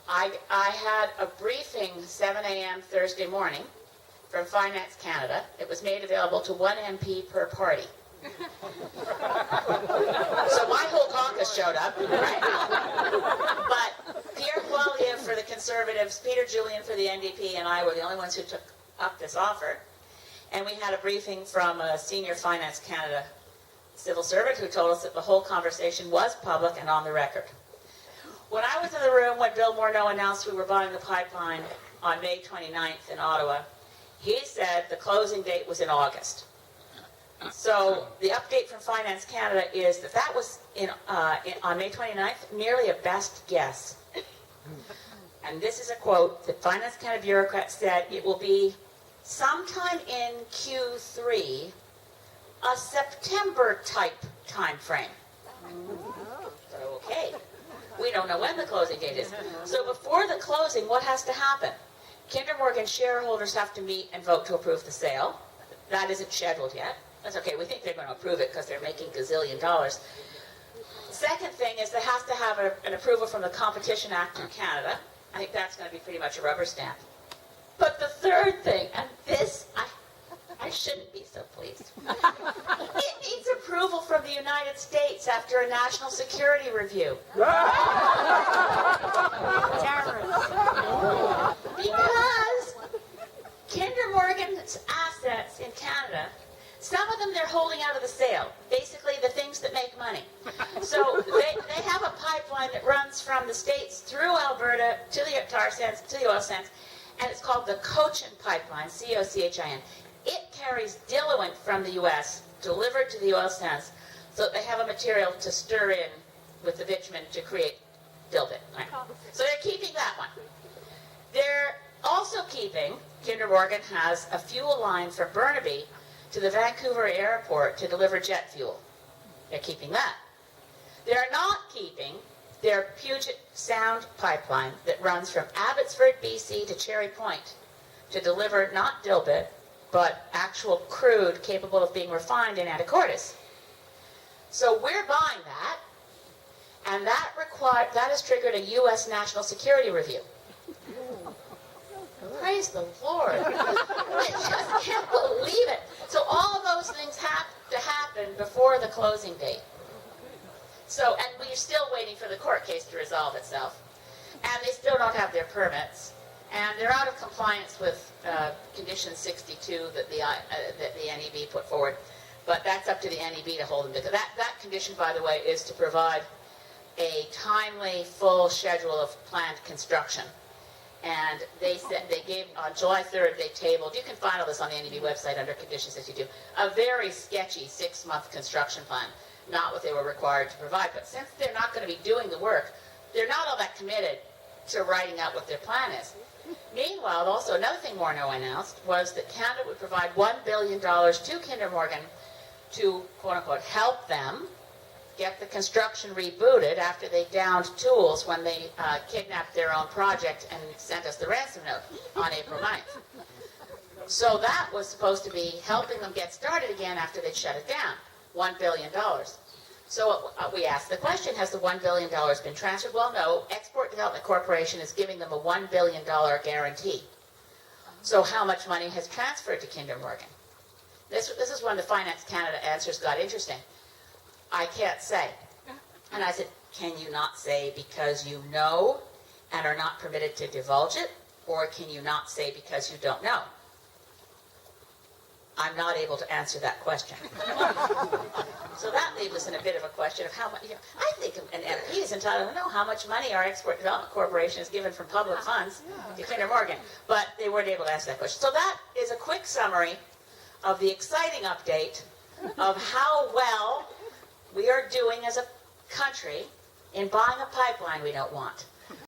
I had a briefing 7 a.m. Thursday morning from Finance Canada. It was made available to one MP per party. So my whole caucus showed up, right? But Pierre Poilievre for the Conservatives, Peter Julian for the NDP, and I were the only ones who took up this offer. And we had a briefing from a senior Finance Canada civil servant who told us that the whole conversation was public and on the record. When I was in the room when Bill Morneau announced we were buying the pipeline on May 29th in Ottawa, he said the closing date was in August. So the update from Finance Canada is that that was on May 29th, merely a best guess. And this is a quote that Finance Canada bureaucrat said it will be sometime in Q3, a September type time frame. Okay, we don't know when the closing date is. So before the closing, what has to happen? Kinder Morgan shareholders have to meet and vote to approve the sale. That isn't scheduled yet. That's okay, we think they're going to approve it because they're making gazillion dollars. Second thing is they have to have an approval from the Competition Act in Canada. I think that's going to be pretty much a rubber stamp. But the third thing, and this, I shouldn't be so pleased. It needs approval from the United States after a national security review. Because Kinder Morgan's assets in Canada, some of them they're holding out of the sale, basically the things that make money. So they have a pipeline that runs from the States through Alberta to the tar sands, to the oil sands, and it's called the Cochin Pipeline, C-O-C-H-I-N. It carries diluent from the U.S. delivered to the oil sands so that they have a material to stir in with the bitumen to create dilbit. Right? So they're keeping that one. They're also keeping, Kinder Morgan has a fuel line from Burnaby to the Vancouver airport to deliver jet fuel. They're keeping that. They're not keeping their Puget Sound pipeline that runs from Abbotsford, BC to Cherry Point to deliver not dilbit, but actual crude capable of being refined in Anacortes. So we're buying that, and that has triggered a U.S. national security review. Praise the Lord. I just can't believe it. So all of those things have to happen before the closing date. So, and we're still waiting for the court case to resolve itself. And they still don't have their permits. And they're out of compliance with Condition 62 that the NEB put forward. But that's up to the NEB to hold them to. That condition, by the way, is to provide a timely, full schedule of planned construction. And they said they gave on July 3rd. They tabled. You can find all this on the NEB website under Condition 62. A very sketchy 6-month construction plan, not what they were required to provide. But since they're not going to be doing the work, they're not all that committed to writing out what their plan is. Meanwhile, also another thing Morneau announced was that Canada would provide $1 billion to Kinder Morgan to quote unquote help them get the construction rebooted after they downed tools when they kidnapped their own project and sent us the ransom note on April 9th. So that was supposed to be helping them get started again after they shut it down, $1 billion. So we asked the question, has the $1 billion been transferred? Well, no. Export Development Corporation is giving them a $1 billion guarantee. So how much money has transferred to Kinder Morgan? This is when the Finance Canada answers got interesting. I can't say. And I said, can you not say because you know and are not permitted to divulge it? Or can you not say because you don't know? I'm not able to answer that question. So that leaves us in a bit of a question of how much, I think an MP is entitled to know how much money our Export Development Corporation is given from public funds to Kinder Morgan. But they weren't able to answer that question. So that is a quick summary of the exciting update of how well we are doing as a country in buying a pipeline we don't want.